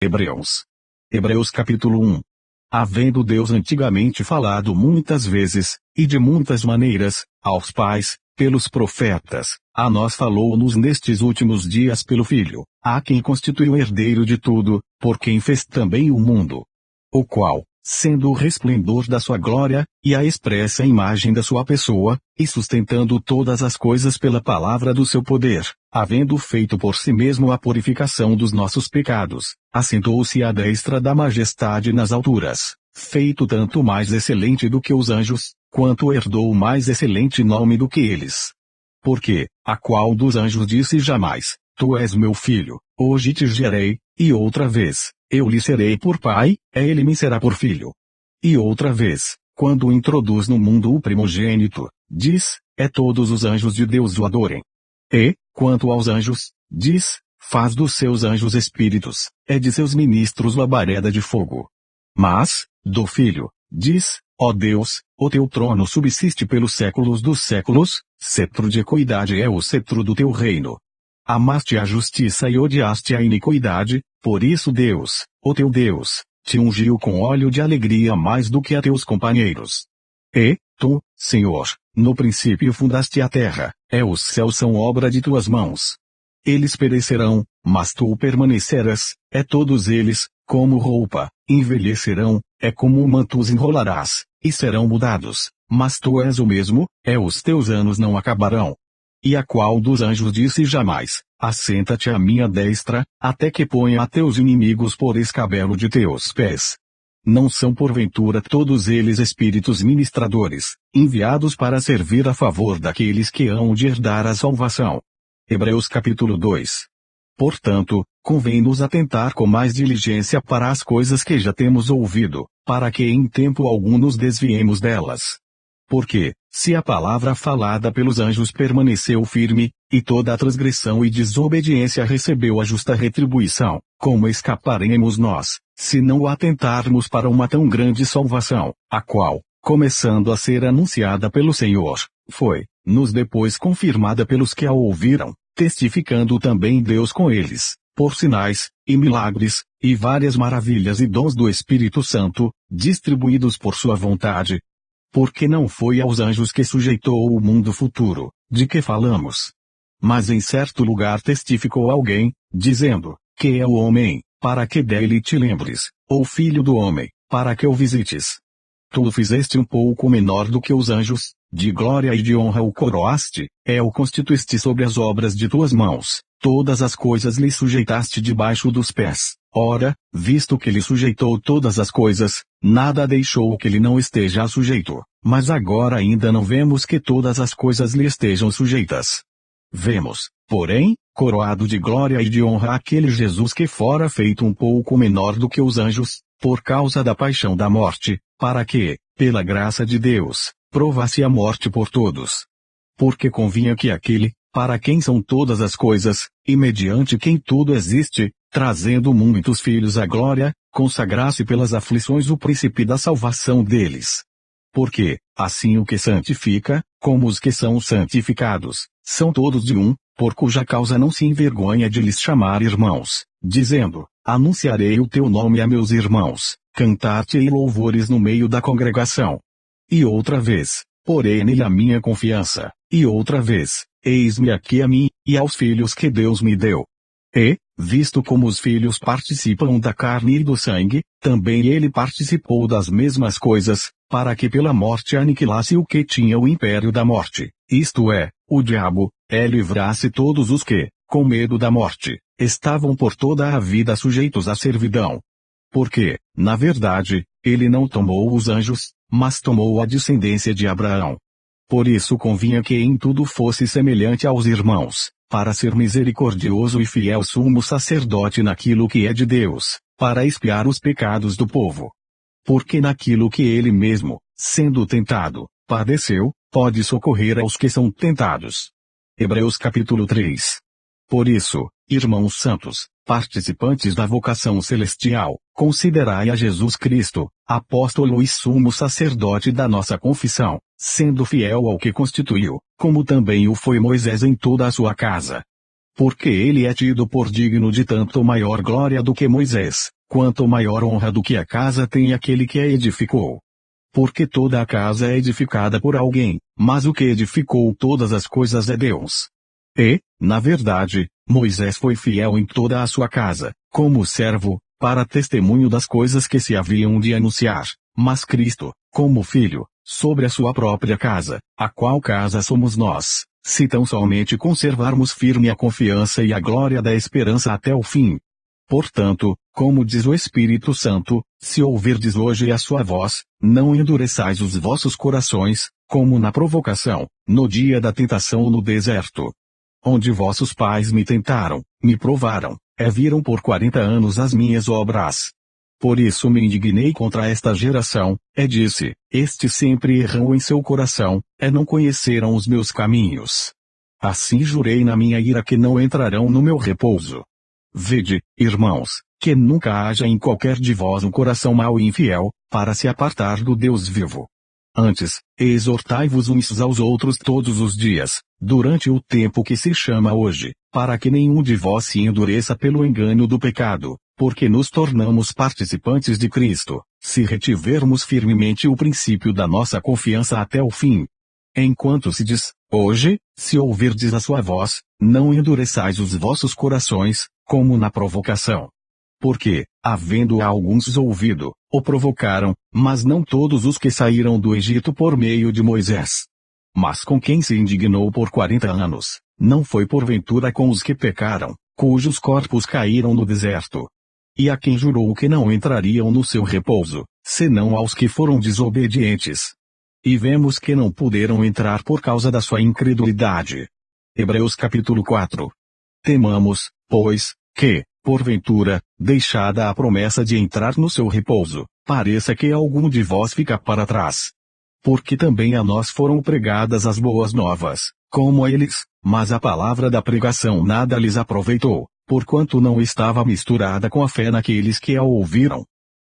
Hebreus. Hebreus capítulo 1. Havendo Deus antigamente falado muitas vezes, e de muitas maneiras, aos pais, pelos profetas, a nós falou-nos nestes últimos dias pelo Filho, a quem constituiu herdeiro de tudo, por quem fez também o mundo. O qual, sendo o resplendor da sua glória, e a expressa imagem da sua pessoa, e sustentando todas as coisas pela palavra do seu poder, havendo feito por si mesmo a purificação dos nossos pecados, assentou-se à destra da majestade nas alturas, feito tanto mais excelente do que os anjos, quanto herdou mais excelente nome do que eles. Porque, a qual dos anjos disse jamais, Tu és meu filho, hoje te gerei, e outra vez, eu lhe serei por pai, ele me será por filho. E outra vez, quando introduz no mundo o primogênito, diz, todos os anjos de Deus o adorem. E, quanto aos anjos, diz, faz dos seus anjos espíritos, de seus ministros labareda de fogo. Mas, do filho, diz, ó Deus, o teu trono subsiste pelos séculos dos séculos, cetro de equidade é o cetro do teu reino. Amaste a justiça e odiaste a iniquidade, por isso Deus, o teu Deus, te ungiu com óleo de alegria mais do que a teus companheiros. E, tu, Senhor, no princípio fundaste a terra, os céus são obra de tuas mãos. Eles perecerão, mas tu permanecerás, todos eles, como roupa, envelhecerão, como um manto os enrolarás, e serão mudados, mas tu és o mesmo, os teus anos não acabarão. E a qual dos anjos disse jamais, assenta-te à minha destra, até que ponha a teus inimigos por escabelo de teus pés. Não são porventura todos eles espíritos ministradores, enviados para servir a favor daqueles que hão de herdar a salvação. Hebreus capítulo 2. Portanto, convém-nos atentar com mais diligência para as coisas que já temos ouvido, para que em tempo algum nos desviemos delas. Porque, se a palavra falada pelos anjos permaneceu firme, e toda a transgressão e desobediência recebeu a justa retribuição, como escaparemos nós, se não atentarmos para uma tão grande salvação, a qual, começando a ser anunciada pelo Senhor, foi-nos depois confirmada pelos que a ouviram, testificando também Deus com eles, por sinais, e milagres, e várias maravilhas e dons do Espírito Santo, distribuídos por sua vontade. Porque não foi aos anjos que sujeitou o mundo futuro, de que falamos. Mas em certo lugar testificou alguém, dizendo, que é o homem, para que dele te lembres, ou filho do homem, para que o visites. Tu o fizeste um pouco menor do que os anjos, de glória e de honra o coroaste, o constituíste sobre as obras de tuas mãos, todas as coisas lhe sujeitaste debaixo dos pés. Ora, visto que lhe sujeitou todas as coisas, nada deixou que lhe não esteja sujeito, mas agora ainda não vemos que todas as coisas lhe estejam sujeitas. Vemos, porém, coroado de glória e de honra aquele Jesus que fora feito um pouco menor do que os anjos, por causa da paixão da morte, para que, pela graça de Deus, provasse a morte por todos. Porque convinha que aquele, para quem são todas as coisas, e mediante quem tudo existe, trazendo muitos filhos à glória, consagrasse pelas aflições o príncipe da salvação deles. Porque, assim o que santifica, como os que são santificados, são todos de um, por cuja causa não se envergonha de lhes chamar irmãos, dizendo, anunciarei o teu nome a meus irmãos, cantar-te-ei louvores no meio da congregação. E outra vez, porei nele a minha confiança, e outra vez, eis-me aqui a mim, e aos filhos que Deus me deu. E, visto como os filhos participam da carne e do sangue, também ele participou das mesmas coisas, para que pela morte aniquilasse o que tinha o império da morte, isto é, o diabo, livrasse todos os que, com medo da morte, estavam por toda a vida sujeitos à servidão. Porque, na verdade, ele não tomou os anjos, mas tomou a descendência de Abraão. Por isso convinha que em tudo fosse semelhante aos irmãos, para ser misericordioso e fiel sumo sacerdote naquilo que é de Deus, para expiar os pecados do povo. Porque naquilo que ele mesmo, sendo tentado, padeceu, pode socorrer aos que são tentados. Hebreus capítulo 3. Por isso, irmãos santos, participantes da vocação celestial, considerai a Jesus Cristo, apóstolo e sumo sacerdote da nossa confissão, sendo fiel ao que constituiu, como também o foi Moisés em toda a sua casa. Porque ele é tido por digno de tanto maior glória do que Moisés, quanto maior honra do que a casa tem aquele que a edificou. Porque toda a casa é edificada por alguém, mas o que edificou todas as coisas é Deus. E, na verdade, Moisés foi fiel em toda a sua casa, como servo, para testemunho das coisas que se haviam de anunciar, mas Cristo, como filho, sobre a sua própria casa, a qual casa somos nós, se tão somente conservarmos firme a confiança e a glória da esperança até o fim. Portanto, como diz o Espírito Santo, se ouvirdes hoje a sua voz, não endureçais os vossos corações, como na provocação, no dia da tentação no deserto. Onde vossos pais me tentaram, me provaram, viram por 40 anos as minhas obras. Por isso me indignei contra esta geração, disse, estes sempre erram em seu coração, não conheceram os meus caminhos. Assim jurei na minha ira que não entrarão no meu repouso. Vede, irmãos, que nunca haja em qualquer de vós um coração mau e infiel, para se apartar do Deus vivo. Antes, exortai-vos uns aos outros todos os dias, durante o tempo que se chama hoje, para que nenhum de vós se endureça pelo engano do pecado, porque nos tornamos participantes de Cristo, se retivermos firmemente o princípio da nossa confiança até o fim. Enquanto se diz, hoje, se ouvirdes a sua voz, não endureçais os vossos corações, como na provocação. Porque, havendo alguns ouvido, o provocaram, mas não todos os que saíram do Egito por meio de Moisés. Mas com quem se indignou por 40 anos, não foi porventura com os que pecaram, cujos corpos caíram no deserto. E a quem jurou que não entrariam no seu repouso, senão aos que foram desobedientes. E vemos que não puderam entrar por causa da sua incredulidade. Hebreus capítulo 4. Temamos, pois, que, porventura, deixada a promessa de entrar no seu repouso, pareça que algum de vós fica para trás. Porque também a nós foram pregadas as boas novas, como a eles, mas a palavra da pregação nada lhes aproveitou, porquanto não estava misturada com a fé naqueles que a ouviram.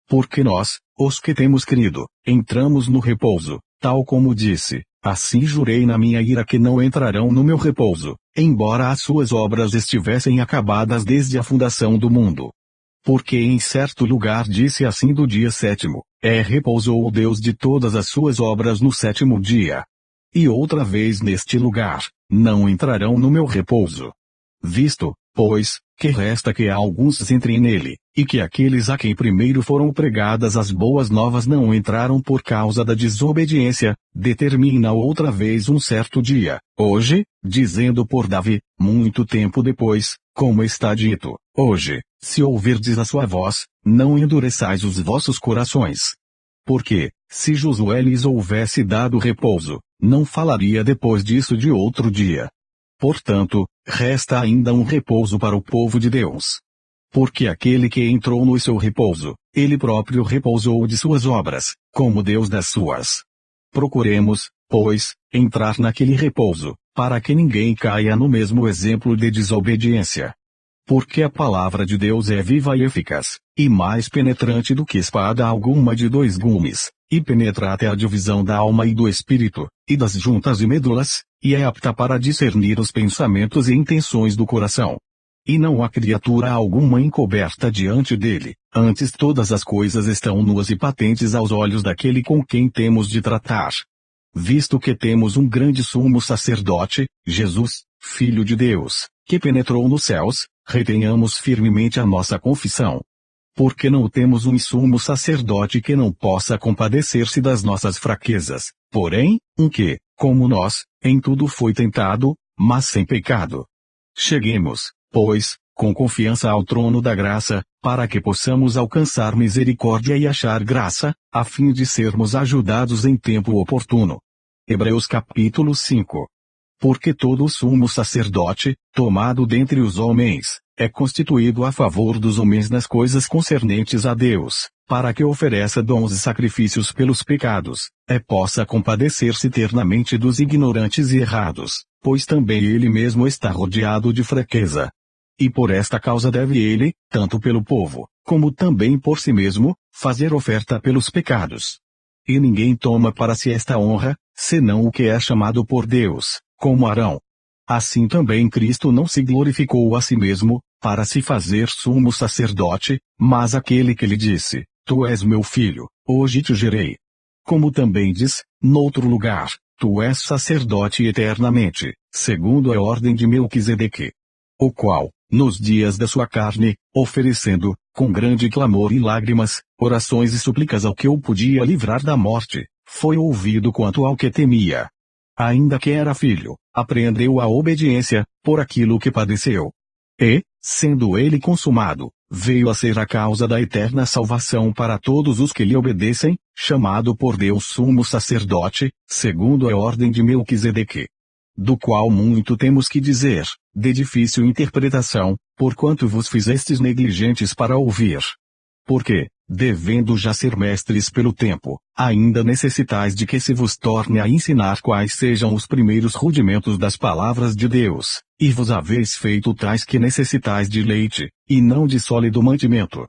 Porque nós, os que temos crido, entramos no repouso, tal como disse, assim jurei na minha ira que não entrarão no meu repouso, embora as suas obras estivessem acabadas desde a fundação do mundo. Porque em certo lugar disse assim do dia sétimo, repousou o Deus de todas as suas obras no sétimo dia. E outra vez neste lugar, não entrarão no meu repouso. Visto, pois, que resta que alguns entrem nele, e que aqueles a quem primeiro foram pregadas as boas novas não entraram por causa da desobediência, determina outra vez um certo dia, hoje, dizendo por Davi, muito tempo depois, como está dito, hoje, se ouvirdes a sua voz, não endureçais os vossos corações. Porque, se Josué lhes houvesse dado repouso, não falaria depois disso de outro dia. Portanto, resta ainda um repouso para o povo de Deus. Porque aquele que entrou no seu repouso, ele próprio repousou de suas obras, como Deus das suas. Procuremos, pois, entrar naquele repouso, para que ninguém caia no mesmo exemplo de desobediência. Porque a palavra de Deus é viva e eficaz, e mais penetrante do que espada alguma de 2 gumes, e penetra até a divisão da alma e do espírito, e das juntas e medulas, e é apta para discernir os pensamentos e intenções do coração. E não há criatura alguma encoberta diante dele, antes todas as coisas estão nuas e patentes aos olhos daquele com quem temos de tratar. Visto que temos um grande sumo sacerdote, Jesus, Filho de Deus, que penetrou nos céus, retenhamos firmemente a nossa confissão. Porque não temos um sumo sacerdote que não possa compadecer-se das nossas fraquezas, porém, um que, como nós, em tudo foi tentado, mas sem pecado. Cheguemos, pois, com confiança ao trono da graça, para que possamos alcançar misericórdia e achar graça, a fim de sermos ajudados em tempo oportuno. Hebreus capítulo 5. Porque todo o sumo sacerdote, tomado dentre os homens, é constituído a favor dos homens nas coisas concernentes a Deus, para que ofereça dons e sacrifícios pelos pecados, possa compadecer-se ternamente dos ignorantes e errados, pois também ele mesmo está rodeado de fraqueza. E por esta causa deve ele, tanto pelo povo, como também por si mesmo, fazer oferta pelos pecados. E ninguém toma para si esta honra, senão o que é chamado por Deus, como Arão. assim também Cristo não se glorificou a si mesmo, para se fazer sumo sacerdote, mas aquele que lhe disse: Tu és meu filho, hoje te gerei. Como também diz, noutro lugar: Tu és sacerdote eternamente, segundo a ordem de Melquisedeque. O qual, nos dias da sua carne, oferecendo, com grande clamor e lágrimas, orações e súplicas ao que o podia livrar da morte, foi ouvido quanto ao que temia. Ainda que era filho, apreendeu a obediência, por aquilo que padeceu. E, sendo ele consumado, veio a ser a causa da eterna salvação para todos os que lhe obedecem, chamado por Deus sumo sacerdote, segundo a ordem de Melquisedeque. Do qual muito temos que dizer, de difícil interpretação, porquanto vos fizestes negligentes para ouvir. Porque, devendo já ser mestres pelo tempo, ainda necessitais de que se vos torne a ensinar quais sejam os primeiros rudimentos das palavras de Deus, e vos haveis feito tais que necessitais de leite, e não de sólido mantimento.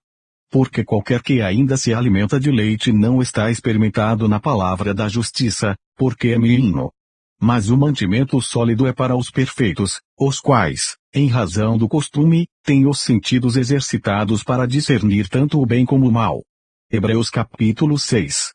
Porque qualquer que ainda se alimenta de leite não está experimentado na palavra da justiça, porque é menino. Mas o mantimento sólido é para os perfeitos, os quais, em razão do costume, têm os sentidos exercitados para discernir tanto o bem como o mal. Hebreus capítulo 6.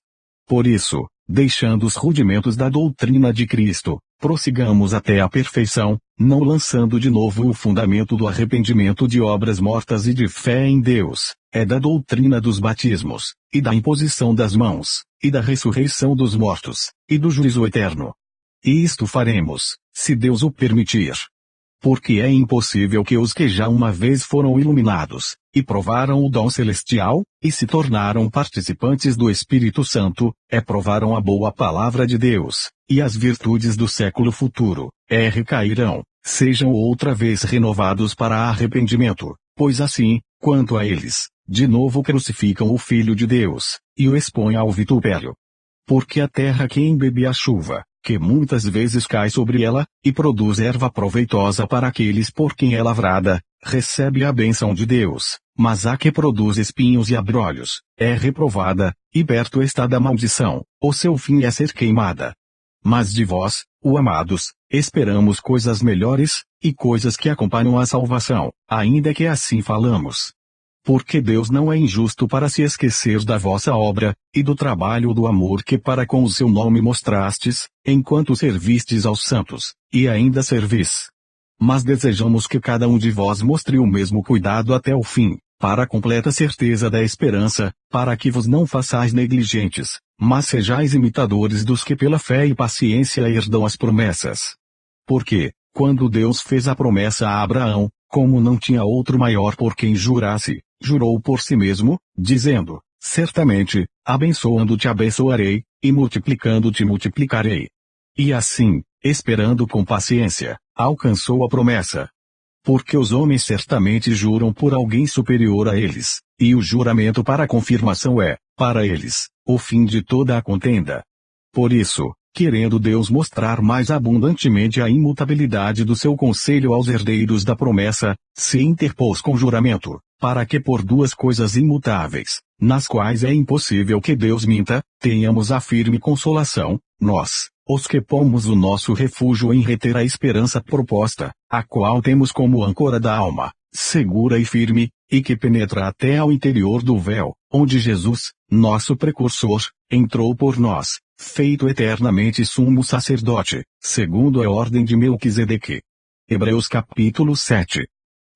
Por isso, deixando os rudimentos da doutrina de Cristo, prossigamos até a perfeição, não lançando de novo o fundamento do arrependimento de obras mortas e de fé em Deus, é da doutrina dos batismos, e da imposição das mãos, e da ressurreição dos mortos, e do juízo eterno. E isto faremos, se Deus o permitir. Porque é impossível que os que já uma vez foram iluminados, e provaram o dom celestial, e se tornaram participantes do Espírito Santo, provaram a boa palavra de Deus, e as virtudes do século futuro, recairão, sejam outra vez renovados para arrependimento, pois assim, quanto a eles, de novo crucificam o Filho de Deus, e o expõem ao vitupério. Porque a terra que embebe a chuva, que muitas vezes cai sobre ela, e produz erva proveitosa para aqueles por quem é lavrada, recebe a bênção de Deus, mas a que produz espinhos e abrolhos, é reprovada, e perto está da maldição, o seu fim é ser queimada. Mas de vós, o amados, esperamos coisas melhores, e coisas que acompanham a salvação, ainda que assim falamos. Porque Deus não é injusto para se esquecer da vossa obra, e do trabalho do amor que para com o seu nome mostrastes, enquanto servistes aos santos, e ainda servis. Mas desejamos que cada um de vós mostre o mesmo cuidado até o fim, para a completa certeza da esperança, para que vos não façais negligentes, mas sejais imitadores dos que pela fé e paciência herdam as promessas. Porque, quando Deus fez a promessa a Abraão, como não tinha outro maior por quem jurasse, jurou por si mesmo, dizendo: certamente, abençoando-te abençoarei, e multiplicando-te multiplicarei. E assim, esperando com paciência, alcançou a promessa. Porque os homens certamente juram por alguém superior a eles, e o juramento para a confirmação é, para eles, o fim de toda a contenda. Por isso, querendo Deus mostrar mais abundantemente a imutabilidade do seu conselho aos herdeiros da promessa, se interpôs com juramento, para que por duas coisas imutáveis, nas quais é impossível que Deus minta, tenhamos a firme consolação, nós, os que pomos o nosso refúgio em reter a esperança proposta, a qual temos como âncora da alma, segura e firme, e que penetra até ao interior do véu, onde Jesus, nosso precursor, entrou por nós, feito eternamente sumo sacerdote, segundo a ordem de Melquisedeque. Hebreus capítulo 7.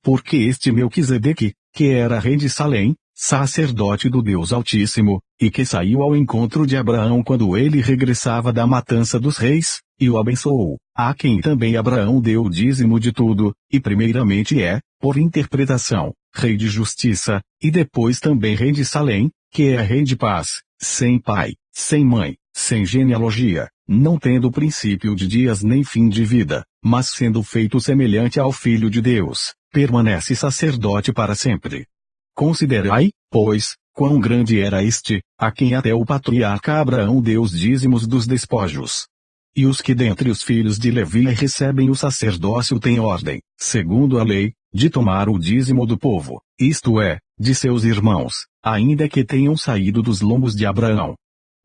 Porque este Melquisedeque, que era rei de Salém, sacerdote do Deus Altíssimo, e que saiu ao encontro de Abraão quando ele regressava da matança dos reis, e o abençoou, a quem também Abraão deu o dízimo de tudo, e primeiramente por interpretação, rei de justiça, e depois também rei de Salém, que é rei de paz, sem pai, sem mãe, sem genealogia, não tendo princípio de dias nem fim de vida, mas sendo feito semelhante ao Filho de Deus, permanece sacerdote para sempre. Considerai, pois, quão grande era este, a quem até o patriarca Abraão deu os dízimos dos despojos. E os que dentre os filhos de Levi recebem o sacerdócio têm ordem, segundo a lei, de tomar o dízimo do povo, isto é, de seus irmãos, ainda que tenham saído dos lombos de Abraão.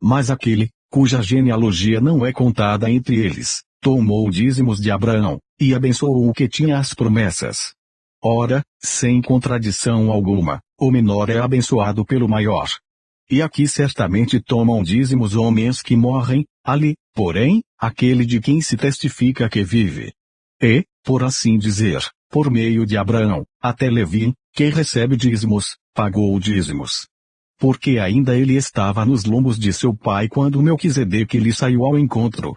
Mas aquele, cuja genealogia não é contada entre eles, tomou dízimos de Abraão, e abençoou o que tinha as promessas. Ora, sem contradição alguma, o menor é abençoado pelo maior. E aqui certamente tomam dízimos homens que morrem, ali, porém, aquele de quem se testifica que vive. E, por assim dizer, por meio de Abraão, até Levi, que recebe dízimos, pagou dízimos. Porque ainda ele estava nos lombos de seu pai quando Melquisedeque lhe saiu ao encontro.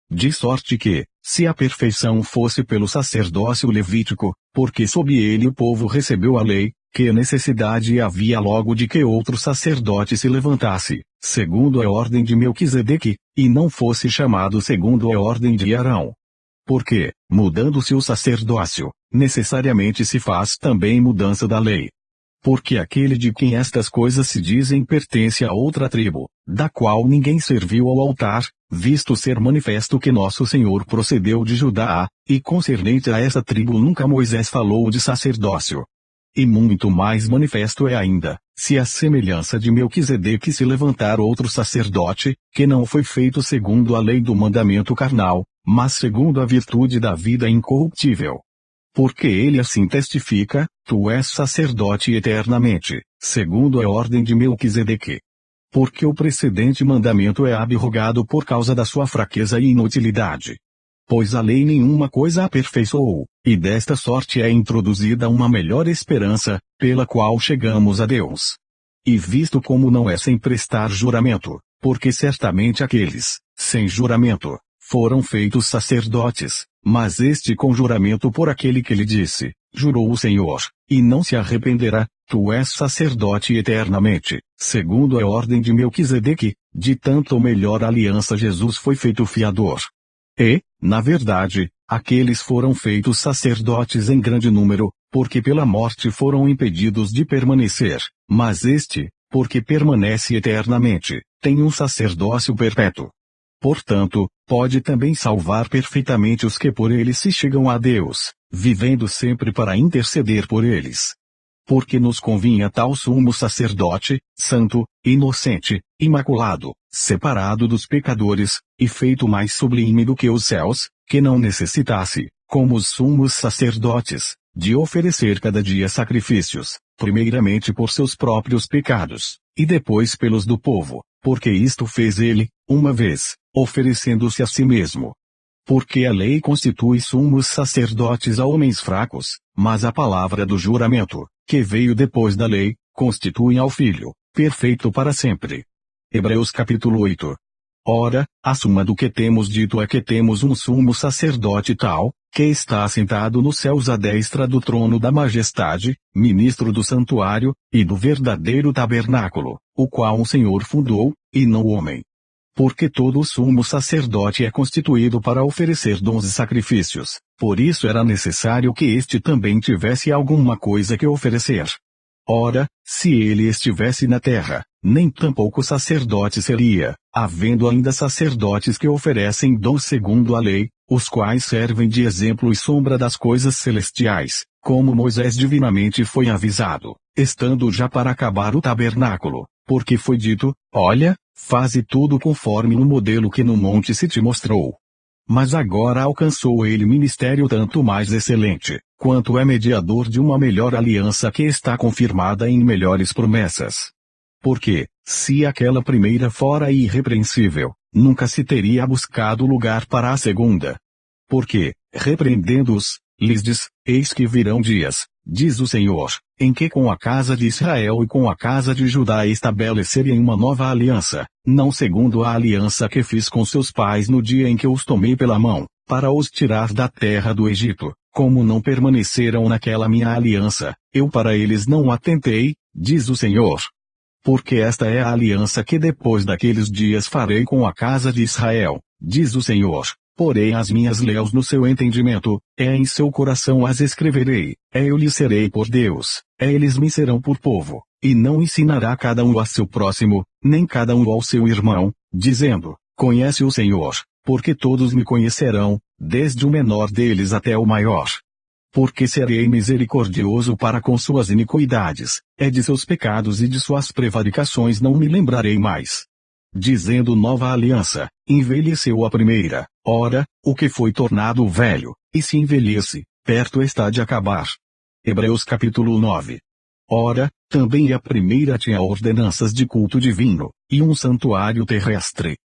De sorte que, se a perfeição fosse pelo sacerdócio levítico, porque sob ele o povo recebeu a lei, que necessidade havia logo de que outro sacerdote se levantasse, segundo a ordem de Melquisedeque, e não fosse chamado segundo a ordem de Arão. Porque, mudando-se o sacerdócio, necessariamente se faz também mudança da lei. Porque aquele de quem estas coisas se dizem pertence a outra tribo, da qual ninguém serviu ao altar, visto ser manifesto que nosso Senhor procedeu de Judá, e concernente a essa tribo nunca Moisés falou de sacerdócio. E muito mais manifesto é ainda, se a semelhança de Melquisedeque se levantar outro sacerdote, que não foi feito segundo a lei do mandamento carnal, mas segundo a virtude da vida incorruptível. Porque ele assim testifica, tu és sacerdote eternamente, segundo a ordem de Melquisedeque. Porque o precedente mandamento é abrogado por causa da sua fraqueza e inutilidade. Pois a lei nenhuma coisa aperfeiçoou, e desta sorte é introduzida uma melhor esperança, pela qual chegamos a Deus. E visto como não é sem prestar juramento, porque certamente aqueles, sem juramento, foram feitos sacerdotes, mas este com juramento por aquele que lhe disse, jurou o Senhor, e não se arrependerá, tu és sacerdote eternamente, segundo a ordem de Melquisedeque, de tanto melhor aliança Jesus foi feito fiador. E, na verdade, aqueles foram feitos sacerdotes em grande número, porque pela morte foram impedidos de permanecer, mas este, porque permanece eternamente, tem um sacerdócio perpétuo. Portanto, pode também salvar perfeitamente os que por ele se chegam a Deus, vivendo sempre para interceder por eles. Porque nos convinha tal sumo sacerdote, santo, inocente, imaculado, separado dos pecadores, e feito mais sublime do que os céus, que não necessitasse, como os sumos sacerdotes, de oferecer cada dia sacrifícios, primeiramente por seus próprios pecados, e depois pelos do povo, porque isto fez ele, uma vez, oferecendo-se a si mesmo. Porque a lei constitui sumos sacerdotes a homens fracos, mas a palavra do juramento, que veio depois da lei, constitui ao Filho, perfeito para sempre. Hebreus capítulo 8. Ora, a suma do que temos dito é que temos um sumo sacerdote tal, que está assentado nos céus à destra do trono da majestade, ministro do santuário, e do verdadeiro tabernáculo, o qual o Senhor fundou, e não o homem. Porque todo o sumo sacerdote é constituído para oferecer dons e sacrifícios, por isso era necessário que este também tivesse alguma coisa que oferecer. Ora, se ele estivesse na terra, nem tampouco sacerdote seria, havendo ainda sacerdotes que oferecem dons segundo a lei, os quais servem de exemplo e sombra das coisas celestiais, como Moisés divinamente foi avisado, estando já para acabar o tabernáculo, porque foi dito, olha, faze tudo conforme o modelo que no monte se te mostrou. Mas agora alcançou ele ministério tanto mais excelente, quanto é mediador de uma melhor aliança que está confirmada em melhores promessas. Porque, se aquela primeira fora irrepreensível, nunca se teria buscado lugar para a segunda. Porque, repreendendo-os, lhes diz, eis que virão dias, diz o Senhor, em que com a casa de Israel e com a casa de Judá estabelecerem uma nova aliança, não segundo a aliança que fiz com seus pais no dia em que os tomei pela mão, para os tirar da terra do Egito, como não permaneceram naquela minha aliança, eu para eles não atentei, diz o Senhor. Porque esta é a aliança que depois daqueles dias farei com a casa de Israel, diz o Senhor. Porém as minhas leis no seu entendimento, em seu coração as escreverei, eu lhes serei por Deus, eles me serão por povo, e não ensinará cada um a seu próximo, nem cada um ao seu irmão, dizendo, conhece o Senhor, porque todos me conhecerão, desde o menor deles até o maior. Porque serei misericordioso para com suas iniquidades, de seus pecados e de suas prevaricações não me lembrarei mais. Dizendo nova aliança, envelheceu a primeira, ora, o que foi tornado velho, e se envelhece, perto está de acabar. Hebreus capítulo 9. Ora, também a primeira tinha ordenanças de culto divino, e um santuário terrestre.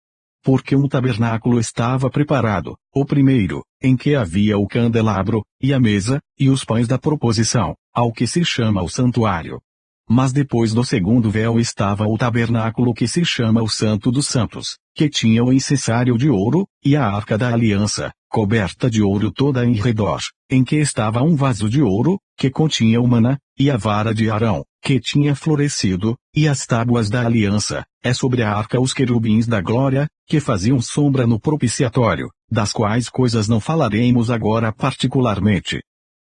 Porque um tabernáculo estava preparado, o primeiro, em que havia o candelabro, e a mesa, e os pães da proposição, ao que se chama o santuário. Mas depois do segundo véu estava o tabernáculo que se chama o Santo dos Santos, que tinha o incensário de ouro, e a arca da aliança, coberta de ouro toda em redor, em que estava um vaso de ouro, que continha o maná, e a vara de Arão, que tinha florescido, e as tábuas da aliança, sobre a arca os querubins da glória, que faziam sombra no propiciatório, das quais coisas não falaremos agora particularmente.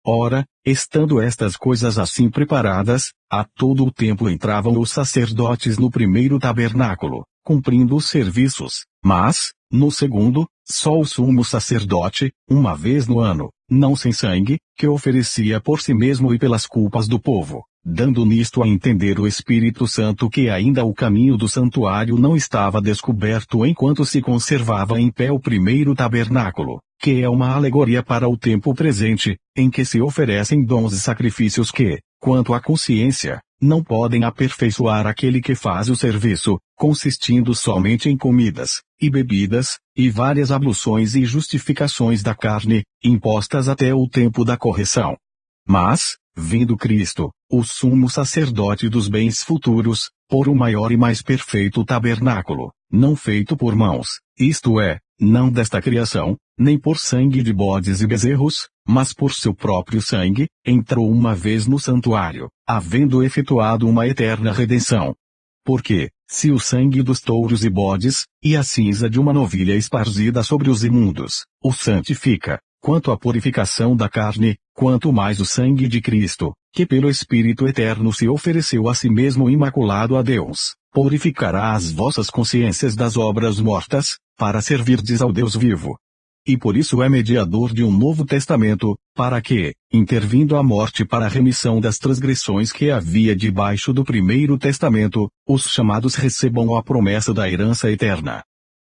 Ora, estando estas coisas assim preparadas, a todo o tempo entravam os sacerdotes no primeiro tabernáculo, cumprindo os serviços, mas, no segundo, só o sumo sacerdote, uma vez no ano, não sem sangue, que oferecia por si mesmo e pelas culpas do povo, dando nisto a entender o Espírito Santo que ainda o caminho do santuário não estava descoberto enquanto se conservava em pé o primeiro tabernáculo, que é uma alegoria para o tempo presente, em que se oferecem dons e sacrifícios que, quanto à consciência, não podem aperfeiçoar aquele que faz o serviço, consistindo somente em comidas, e bebidas, e várias abluções e justificações da carne, impostas até o tempo da correção. Mas, vindo Cristo, o sumo sacerdote dos bens futuros, por o maior e mais perfeito tabernáculo, não feito por mãos, isto é, não desta criação, nem por sangue de bodes e bezerros, mas por seu próprio sangue, entrou uma vez no santuário, havendo efetuado uma eterna redenção. Porque, se o sangue dos touros e bodes, e a cinza de uma novilha esparzida sobre os imundos, o santifica, quanto à purificação da carne, quanto mais o sangue de Cristo, que pelo Espírito Eterno se ofereceu a si mesmo imaculado a Deus, purificará as vossas consciências das obras mortas, para servirdes ao Deus vivo. E por isso é mediador de um novo testamento, para que, intervindo a morte para a remissão das transgressões que havia debaixo do primeiro testamento, os chamados recebam a promessa da herança eterna.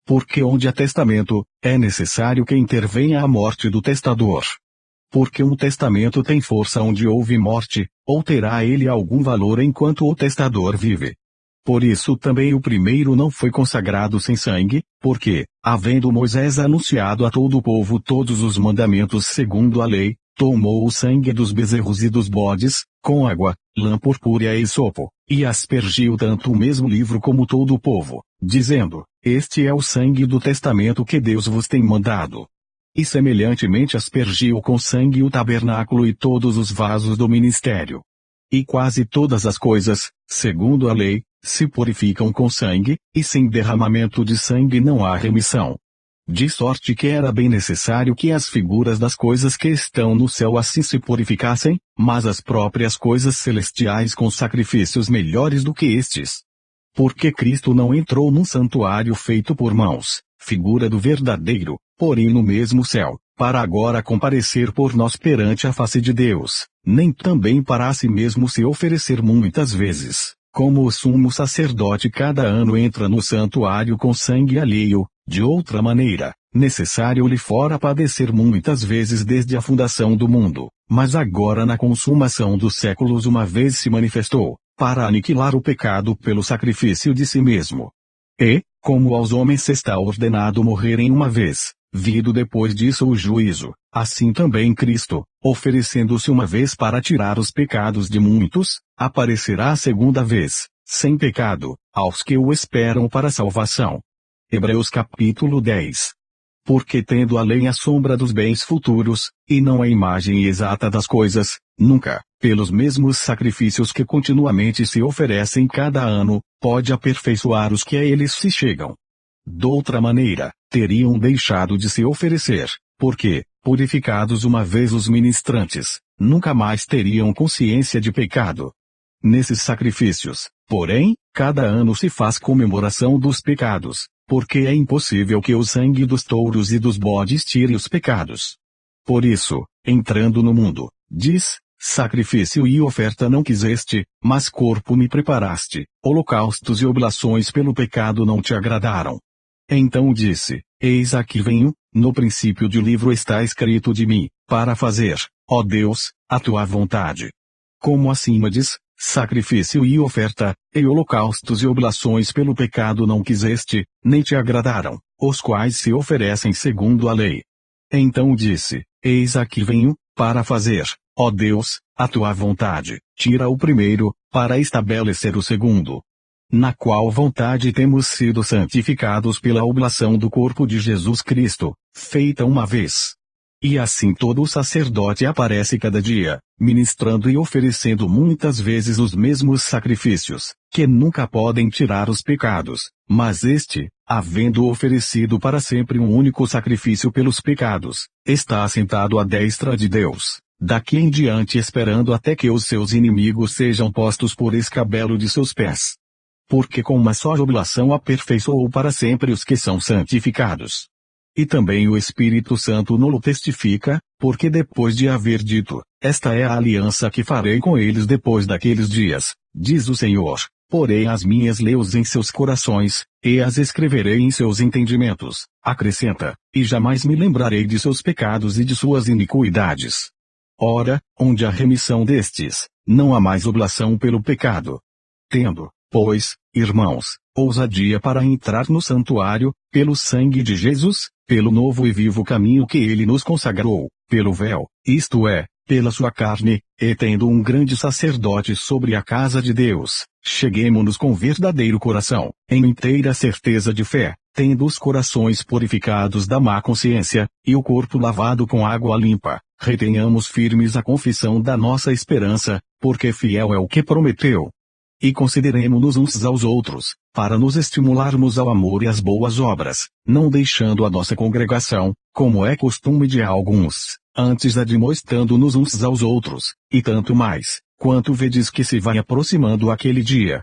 Porque onde há testamento, é necessário que intervenha a morte do testador. Porque um testamento tem força onde houve morte, ou terá ele algum valor enquanto o testador vive. Por isso também o primeiro não foi consagrado sem sangue, porque, havendo Moisés anunciado a todo o povo todos os mandamentos segundo a lei, tomou o sangue dos bezerros e dos bodes, com água, lã purpúrea e sopo, e aspergiu tanto o mesmo livro como todo o povo, dizendo, este é o sangue do testamento que Deus vos tem mandado. E semelhantemente aspergiu com sangue o tabernáculo e todos os vasos do ministério. E quase todas as coisas, segundo a lei, se purificam com sangue, e sem derramamento de sangue não há remissão. De sorte que era bem necessário que as figuras das coisas que estão no céu assim se purificassem, mas as próprias coisas celestiais com sacrifícios melhores do que estes. Porque Cristo não entrou num santuário feito por mãos, figura do verdadeiro, porém no mesmo céu, para agora comparecer por nós perante a face de Deus, nem também para a si mesmo se oferecer muitas vezes, como o sumo sacerdote cada ano entra no santuário com sangue alheio, de outra maneira, necessário lhe fora padecer muitas vezes desde a fundação do mundo, mas agora na consumação dos séculos uma vez se manifestou, para aniquilar o pecado pelo sacrifício de si mesmo. E, como aos homens está ordenado morrerem uma vez, vindo depois disso o juízo, assim também Cristo, oferecendo-se uma vez para tirar os pecados de muitos, aparecerá a segunda vez, sem pecado, aos que o esperam para a salvação. Hebreus capítulo 10. Porque tendo a lei a sombra dos bens futuros, e não a imagem exata das coisas, nunca, pelos mesmos sacrifícios que continuamente se oferecem cada ano, pode aperfeiçoar os que a eles se chegam. Doutra maneira, teriam deixado de se oferecer, porque, purificados uma vez os ministrantes, nunca mais teriam consciência de pecado. Nesses sacrifícios, porém, cada ano se faz comemoração dos pecados, porque é impossível que o sangue dos touros e dos bodes tire os pecados. Por isso, entrando no mundo, diz, sacrifício e oferta não quiseste, mas corpo me preparaste, holocaustos e oblações pelo pecado não te agradaram. Então disse, eis aqui venho, no princípio do livro está escrito de mim, para fazer, ó Deus, a tua vontade. Como acima diz, sacrifício e oferta, e holocaustos e oblações pelo pecado não quiseste, nem te agradaram, os quais se oferecem segundo a lei. Então disse, eis aqui venho, para fazer, ó Deus, a tua vontade. Tira o primeiro, para estabelecer o segundo. Na qual vontade temos sido santificados pela oblação do corpo de Jesus Cristo, feita uma vez. E assim todo o sacerdote aparece cada dia, ministrando e oferecendo muitas vezes os mesmos sacrifícios, que nunca podem tirar os pecados, mas este, havendo oferecido para sempre um único sacrifício pelos pecados, está assentado à destra de Deus, daqui em diante esperando até que os seus inimigos sejam postos por escabelo de seus pés. Porque com uma só oblação aperfeiçoou para sempre os que são santificados. E também o Espírito Santo nolo testifica, porque depois de haver dito, esta é a aliança que farei com eles depois daqueles dias, diz o Senhor, porei as minhas leis em seus corações, e as escreverei em seus entendimentos, acrescenta, e jamais me lembrarei de seus pecados e de suas iniquidades. Ora, onde há remissão destes, não há mais oblação pelo pecado. Tendo, pois, irmãos, ousadia para entrar no santuário, pelo sangue de Jesus, pelo novo e vivo caminho que ele nos consagrou, pelo véu, isto é, pela sua carne, e tendo um grande sacerdote sobre a casa de Deus, cheguemo-nos com verdadeiro coração, em inteira certeza de fé, tendo os corações purificados da má consciência, e o corpo lavado com água limpa, retenhamos firmes a confissão da nossa esperança, porque fiel é o que prometeu. E consideremo-nos uns aos outros, para nos estimularmos ao amor e às boas obras, não deixando a nossa congregação, como é costume de alguns, antes admoestando-nos uns aos outros, e tanto mais, quanto vedes que se vai aproximando aquele dia.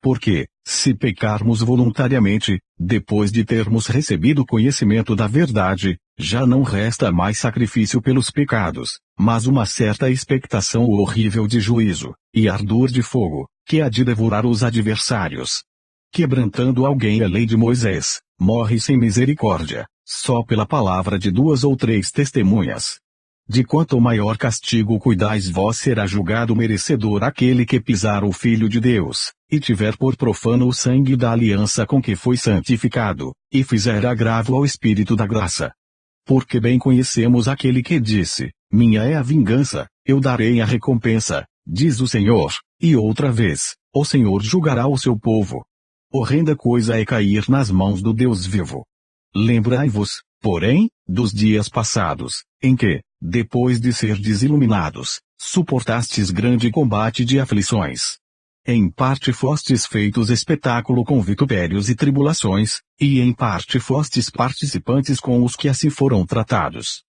Porque, se pecarmos voluntariamente, depois de termos recebido conhecimento da verdade, já não resta mais sacrifício pelos pecados, mas uma certa expectação horrível de juízo, e ardor de fogo, que há de devorar os adversários. Quebrantando alguém a lei de Moisés, morre sem misericórdia, só pela palavra de 2 ou 3 testemunhas. De quanto maior castigo cuidais vós, será julgado merecedor aquele que pisar o Filho de Deus, e tiver por profano o sangue da aliança com que foi santificado, e fizer agravo ao Espírito da graça. Porque bem conhecemos aquele que disse, minha é a vingança, eu darei a recompensa, diz o Senhor, e outra vez, o Senhor julgará o seu povo. Horrenda coisa é cair nas mãos do Deus vivo. Lembrai-vos, porém, dos dias passados, em que, depois de serdes iluminados, suportastes grande combate de aflições. Em parte fostes feitos espetáculo com vitupérios e tribulações, e em parte fostes participantes com os que assim foram tratados.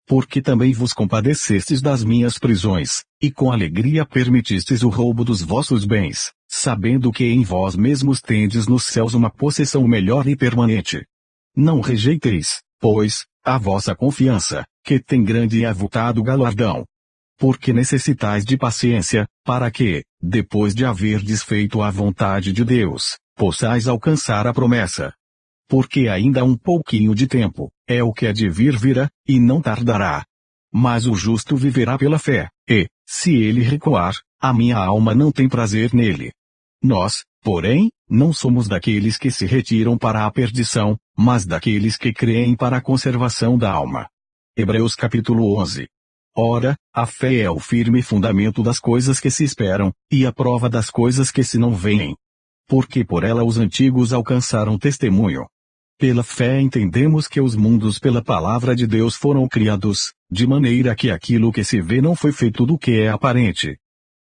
Porque também vos compadecestes das minhas prisões, e com alegria permitistes o roubo dos vossos bens, sabendo que em vós mesmos tendes nos céus uma possessão melhor e permanente. Não rejeiteis, pois, a vossa confiança, que tem grande e avultado galardão. Porque necessitais de paciência, para que, depois de haverdes feito a vontade de Deus, possais alcançar a promessa. Porque ainda um pouquinho de tempo, é o que há de vir virá, e não tardará. Mas o justo viverá pela fé, e, se ele recuar, a minha alma não tem prazer nele. Nós, porém, não somos daqueles que se retiram para a perdição, mas daqueles que creem para a conservação da alma. Hebreus capítulo 11. Ora, a fé é o firme fundamento das coisas que se esperam, e a prova das coisas que se não veem. Porque por ela os antigos alcançaram testemunho. Pela fé entendemos que os mundos pela palavra de Deus foram criados, de maneira que aquilo que se vê não foi feito do que é aparente.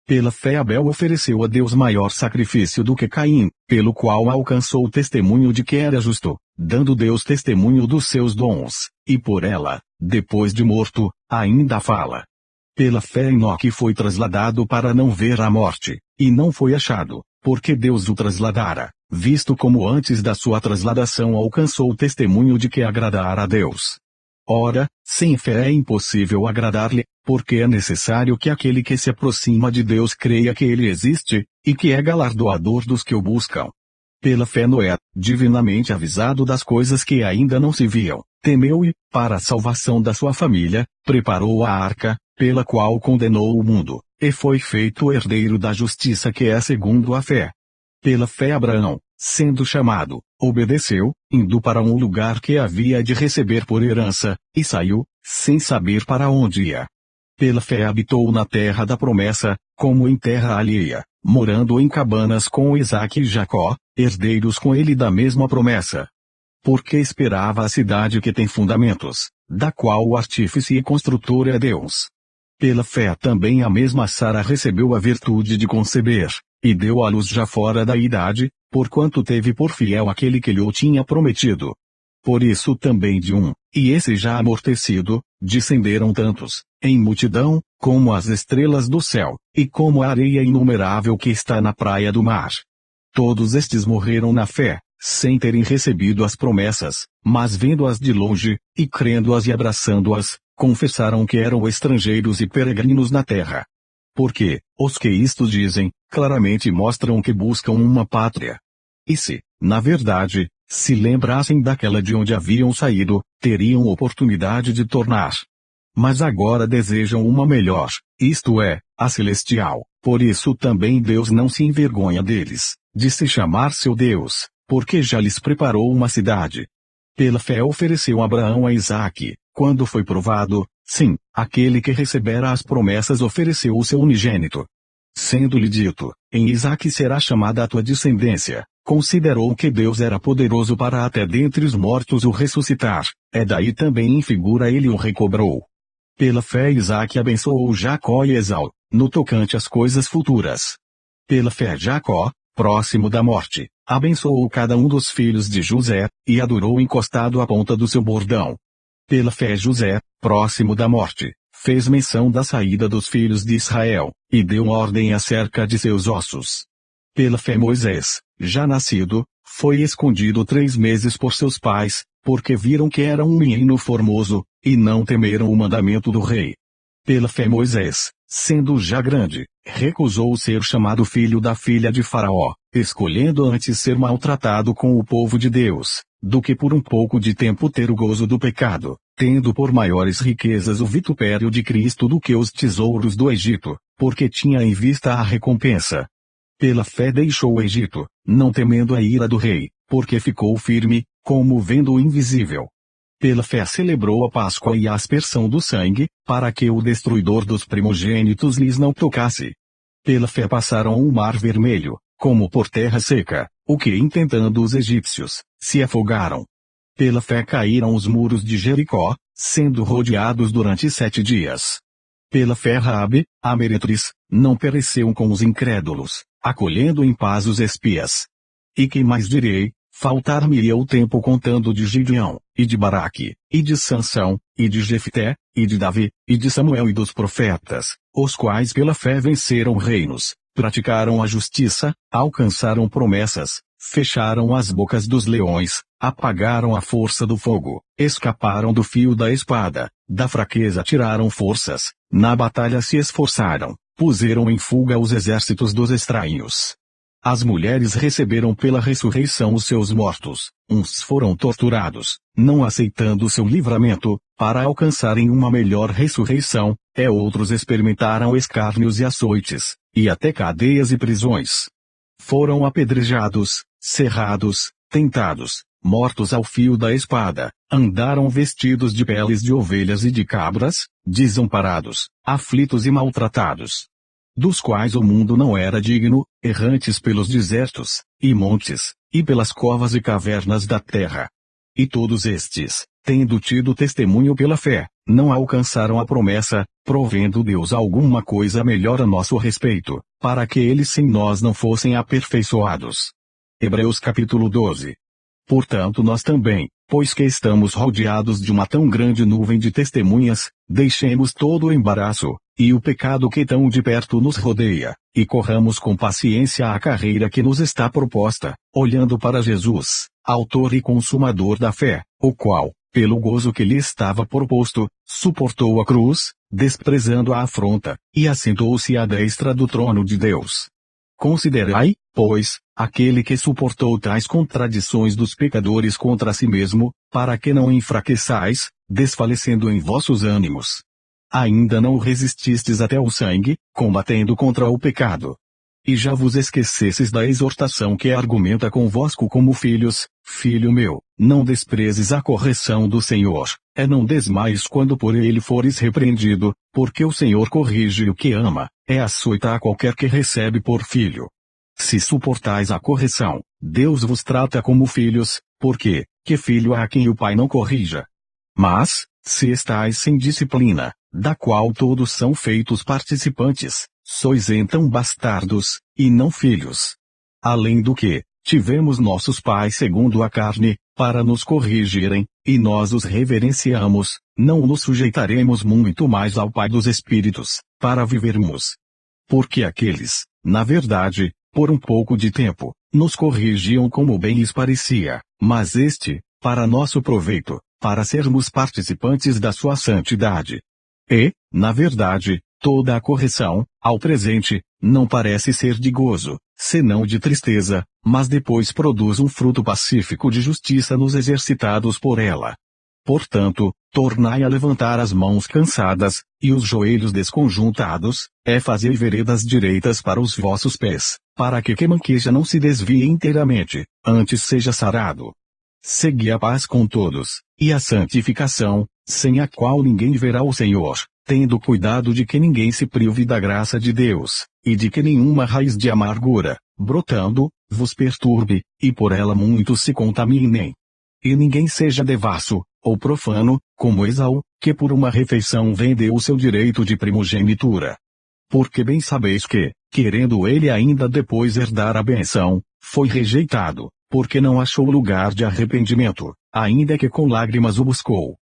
Pela fé Abel ofereceu a Deus maior sacrifício do que Caim, pelo qual alcançou o testemunho de que era justo, dando Deus testemunho dos seus dons, e por ela, depois de morto, ainda fala. Pela fé Enoque foi trasladado para não ver a morte, e não foi achado, porque Deus o trasladara, visto como antes da sua trasladação alcançou o testemunho de que agradara a Deus. Ora, sem fé é impossível agradar-lhe, porque é necessário que aquele que se aproxima de Deus creia que ele existe, e que é galardoador dos que o buscam. Pela fé Noé, divinamente avisado das coisas que ainda não se viam, temeu e, para a salvação da sua família, preparou a arca, pela qual condenou o mundo, e foi feito herdeiro da justiça que é segundo a fé. Pela fé Abraão, sendo chamado, obedeceu, indo para um lugar que havia de receber por herança, e saiu, sem saber para onde ia. Pela fé habitou na terra da promessa, como em terra alheia, morando em cabanas com Isaque e Jacó, herdeiros com ele da mesma promessa. Porque esperava a cidade que tem fundamentos, da qual o artífice e construtor é Deus. Pela fé também a mesma Sara recebeu a virtude de conceber, e deu à luz já fora da idade, porquanto teve por fiel aquele que lhe o tinha prometido. Por isso também de um, e esse já amortecido, descenderam tantos, em multidão, como as estrelas do céu, e como a areia inumerável que está na praia do mar. Todos estes morreram na fé, sem terem recebido as promessas, mas vendo-as de longe, e crendo-as e abraçando-as, confessaram que eram estrangeiros e peregrinos na terra. Porque, os que isto dizem, claramente mostram que buscam uma pátria. E se, na verdade, se lembrassem daquela de onde haviam saído, teriam oportunidade de tornar. Mas agora desejam uma melhor, isto é, a celestial. Por isso também Deus não se envergonha deles, de se chamar seu Deus, porque já lhes preparou uma cidade. Pela fé ofereceu Abraão a Isaque, quando foi provado, sim, aquele que recebera as promessas ofereceu o seu unigênito. Sendo-lhe dito, em Isaque será chamada a tua descendência, considerou que Deus era poderoso para até dentre os mortos o ressuscitar, daí também em figura ele o recobrou. Pela fé Isaque abençoou Jacó e Esau, no tocante às coisas futuras. Pela fé Jacó, próximo da morte, abençoou cada um dos filhos de José, e adorou encostado à ponta do seu bordão. Pela fé José, próximo da morte, fez menção da saída dos filhos de Israel, e deu ordem acerca de seus ossos. Pela fé Moisés, já nascido, foi escondido 3 meses por seus pais, porque viram que era um menino formoso, e não temeram o mandamento do rei. Pela fé Moisés, sendo já grande, recusou ser chamado filho da filha de Faraó, escolhendo antes ser maltratado com o povo de Deus, do que por um pouco de tempo ter o gozo do pecado, tendo por maiores riquezas o vitupério de Cristo do que os tesouros do Egito, porque tinha em vista a recompensa. Pela fé deixou o Egito, não temendo a ira do rei, porque ficou firme, como vendo o invisível. Pela fé celebrou a Páscoa e a aspersão do sangue, para que o destruidor dos primogênitos lhes não tocasse. Pela fé passaram o mar vermelho, como por terra seca, o que intentando os egípcios, se afogaram. Pela fé caíram os muros de Jericó, sendo rodeados durante 7 dias. Pela fé Raabe, a meretriz, não pereceu com os incrédulos, acolhendo em paz os espias. E que mais direi? Faltar-me-ia o tempo contando de Gideão, e de Baraque, e de Sansão, e de Jefté, e de Davi, e de Samuel e dos profetas, os quais pela fé venceram reinos, praticaram a justiça, alcançaram promessas, fecharam as bocas dos leões, apagaram a força do fogo, escaparam do fio da espada, da fraqueza tiraram forças, na batalha se esforçaram, puseram em fuga os exércitos dos estranhos. As mulheres receberam pela ressurreição os seus mortos, uns foram torturados, não aceitando seu livramento, para alcançarem uma melhor ressurreição, outros experimentaram escárnios e açoites, e até cadeias e prisões. Foram apedrejados, cerrados, tentados, mortos ao fio da espada, andaram vestidos de peles de ovelhas e de cabras, desamparados, aflitos e maltratados. Dos quais o mundo não era digno, errantes pelos desertos, e montes, e pelas covas e cavernas da terra. E todos estes, tendo tido testemunho pela fé, não alcançaram a promessa, provendo Deus alguma coisa melhor a nosso respeito, para que eles sem nós não fossem aperfeiçoados. Hebreus capítulo 12. Portanto nós também, pois que estamos rodeados de uma tão grande nuvem de testemunhas, deixemos todo o embaraço, e o pecado que tão de perto nos rodeia, e corramos com paciência a carreira que nos está proposta, olhando para Jesus, autor e consumador da fé, o qual, pelo gozo que lhe estava proposto, suportou a cruz, desprezando a afronta, e assentou-se à destra do trono de Deus. Considerai, pois, aquele que suportou tais contradições dos pecadores contra si mesmo, para que não enfraqueçais, desfalecendo em vossos ânimos. Ainda não resististes até o sangue, combatendo contra o pecado. E já vos esquecesses da exortação que argumenta convosco como filhos: Filho meu, não desprezes a correção do Senhor, não desmaies quando por ele fores repreendido, porque o Senhor corrige o que ama, açoita a qualquer que recebe por filho. Se suportais a correção, Deus vos trata como filhos, porque, que filho há quem o pai não corrija? Mas, se estais sem disciplina, da qual todos são feitos participantes, sois então bastardos, e não filhos. Além do que, tivemos nossos pais segundo a carne, para nos corrigirem, e nós os reverenciamos, não nos sujeitaremos muito mais ao Pai dos Espíritos, para vivermos. Porque aqueles, na verdade, por um pouco de tempo, nos corrigiam como bem lhes parecia, mas para nosso proveito, para sermos participantes da sua santidade. E, na verdade, toda a correção, ao presente, não parece ser de gozo, senão de tristeza, mas depois produz um fruto pacífico de justiça nos exercitados por ela. Portanto, tornai a levantar as mãos cansadas, e os joelhos desconjuntados, fazei veredas direitas para os vossos pés, para que manqueja não se desvie inteiramente, antes seja sarado. Segui a paz com todos, e a santificação, sem a qual ninguém verá o Senhor, tendo cuidado de que ninguém se prive da graça de Deus, e de que nenhuma raiz de amargura, brotando, vos perturbe, e por ela muitos se contaminem. E ninguém seja devasso, ou profano, como Esaú, que por uma refeição vendeu o seu direito de primogenitura. Porque bem sabeis que, querendo ele ainda depois herdar a benção, foi rejeitado, porque não achou lugar de arrependimento, ainda que com lágrimas o buscou.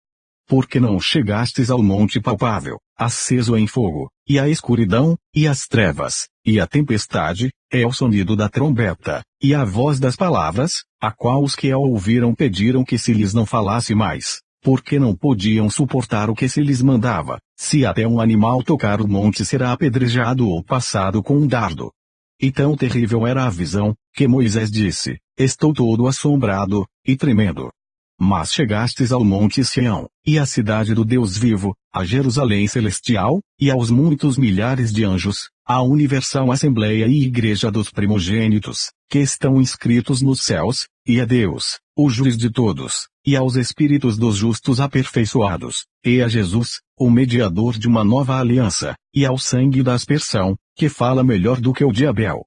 Porque não chegastes ao monte palpável, aceso em fogo, e a escuridão, e as trevas, e a tempestade, o sonido da trombeta, e a voz das palavras, a qual os que a ouviram pediram que se lhes não falasse mais, porque não podiam suportar o que se lhes mandava, se até um animal tocar o monte será apedrejado ou passado com um dardo. E tão terrível era a visão, que Moisés disse: Estou todo assombrado, e tremendo. Mas chegastes ao monte Sião, e à cidade do Deus vivo, a Jerusalém celestial, e aos muitos milhares de anjos, à universal Assembleia e Igreja dos primogênitos, que estão inscritos nos céus, e a Deus, o juiz de todos, e aos espíritos dos justos aperfeiçoados, e a Jesus, o mediador de uma nova aliança, e ao sangue da aspersão, que fala melhor do que o de Abel.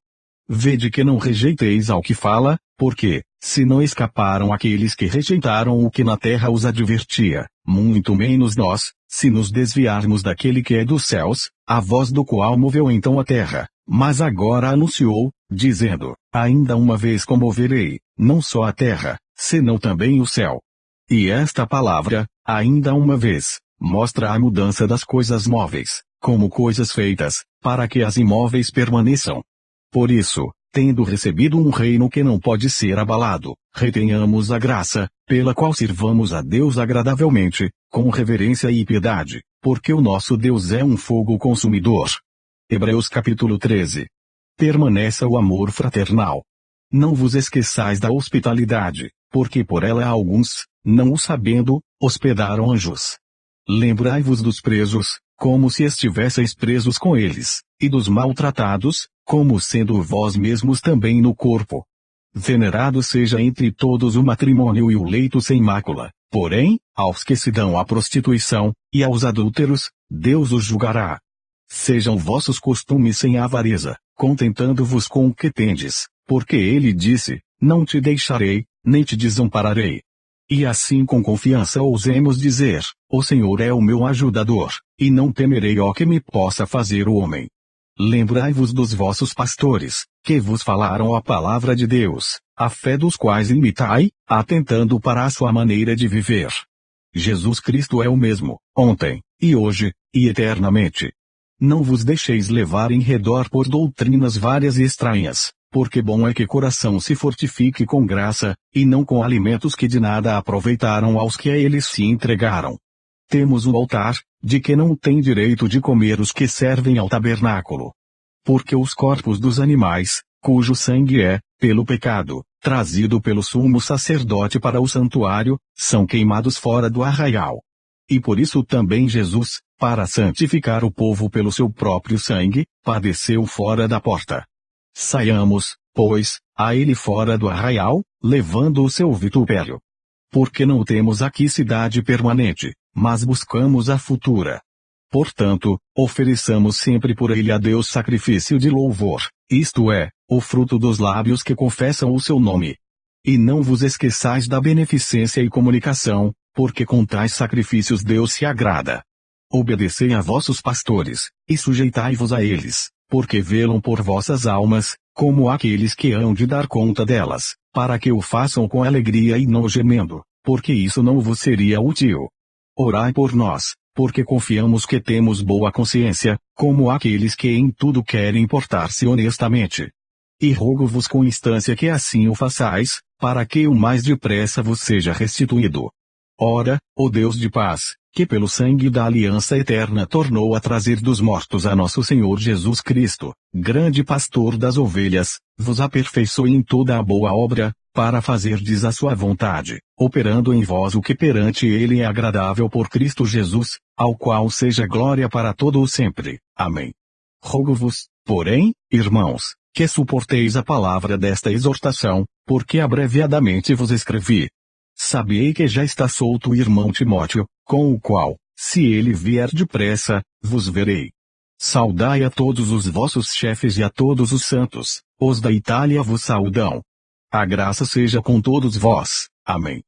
Vede que não rejeiteis ao que fala, porque, se não escaparam aqueles que rejeitaram o que na terra os advertia, muito menos nós, se nos desviarmos daquele que é dos céus, a voz do qual moveu então a terra, mas agora anunciou, dizendo: Ainda uma vez comoverei, não só a terra, senão também o céu. E esta palavra, ainda uma vez, mostra a mudança das coisas móveis, como coisas feitas, para que as imóveis permaneçam. Por isso, tendo recebido um reino que não pode ser abalado, retenhamos a graça, pela qual sirvamos a Deus agradavelmente, com reverência e piedade, porque o nosso Deus é um fogo consumidor. Hebreus capítulo 13. Permaneça o amor fraternal. Não vos esqueçais da hospitalidade, porque por ela alguns, não o sabendo, hospedaram anjos. Lembrai-vos dos presos, como se estivesseis presos com eles, e dos maltratados, como sendo vós mesmos também no corpo. Venerado seja entre todos o matrimônio e o leito sem mácula, porém, aos que se dão à prostituição, e aos adúlteros, Deus os julgará. Sejam vossos costumes sem avareza, contentando-vos com o que tendes, porque ele disse: Não te deixarei, nem te desampararei. E assim com confiança ousemos dizer: O Senhor é o meu ajudador, e não temerei o que me possa fazer o homem. Lembrai-vos dos vossos pastores, que vos falaram a palavra de Deus, a fé dos quais imitai, atentando para a sua maneira de viver. Jesus Cristo é o mesmo, ontem, e hoje, e eternamente. Não vos deixeis levar em redor por doutrinas várias e estranhas, porque bom é que coração se fortifique com graça, e não com alimentos que de nada aproveitaram aos que a eles se entregaram. Temos um altar, de que não tem direito de comer os que servem ao tabernáculo. porque os corpos dos animais, cujo sangue é, pelo pecado, trazido pelo sumo sacerdote para o santuário, são queimados fora do arraial. E por isso também Jesus, para santificar o povo pelo seu próprio sangue, padeceu fora da porta. Saiamos, pois, a ele fora do arraial, levando o seu vitupério. Porque não temos aqui cidade permanente, mas buscamos a futura. Portanto, ofereçamos sempre por ele a Deus sacrifício de louvor, isto é, o fruto dos lábios que confessam o seu nome. E não vos esqueçais da beneficência e comunicação, porque com tais sacrifícios Deus se agrada. Obedecei a vossos pastores, e sujeitai-vos a eles, porque velam por vossas almas, como aqueles que hão de dar conta delas, para que o façam com alegria e não gemendo, porque isso não vos seria útil. Orai por nós, porque confiamos que temos boa consciência, como aqueles que em tudo querem portar-se honestamente. E rogo-vos com instância que assim o façais, para que o mais depressa vos seja restituído. Ora, o Deus de paz, que pelo sangue da aliança eterna tornou a trazer dos mortos a nosso Senhor Jesus Cristo, grande pastor das ovelhas, vos aperfeiçoe em toda a boa obra, para fazerdes a sua vontade, operando em vós o que perante ele é agradável por Cristo Jesus, ao qual seja glória para todo o sempre. Amém. Rogo-vos, porém, irmãos, que suporteis a palavra desta exortação, porque abreviadamente vos escrevi. Sabei que já está solto o irmão Timóteo, com o qual, se ele vier depressa, vos verei. Saudai a todos os vossos chefes e a todos os santos, os da Itália vos saudam. A graça seja com todos vós. Amém.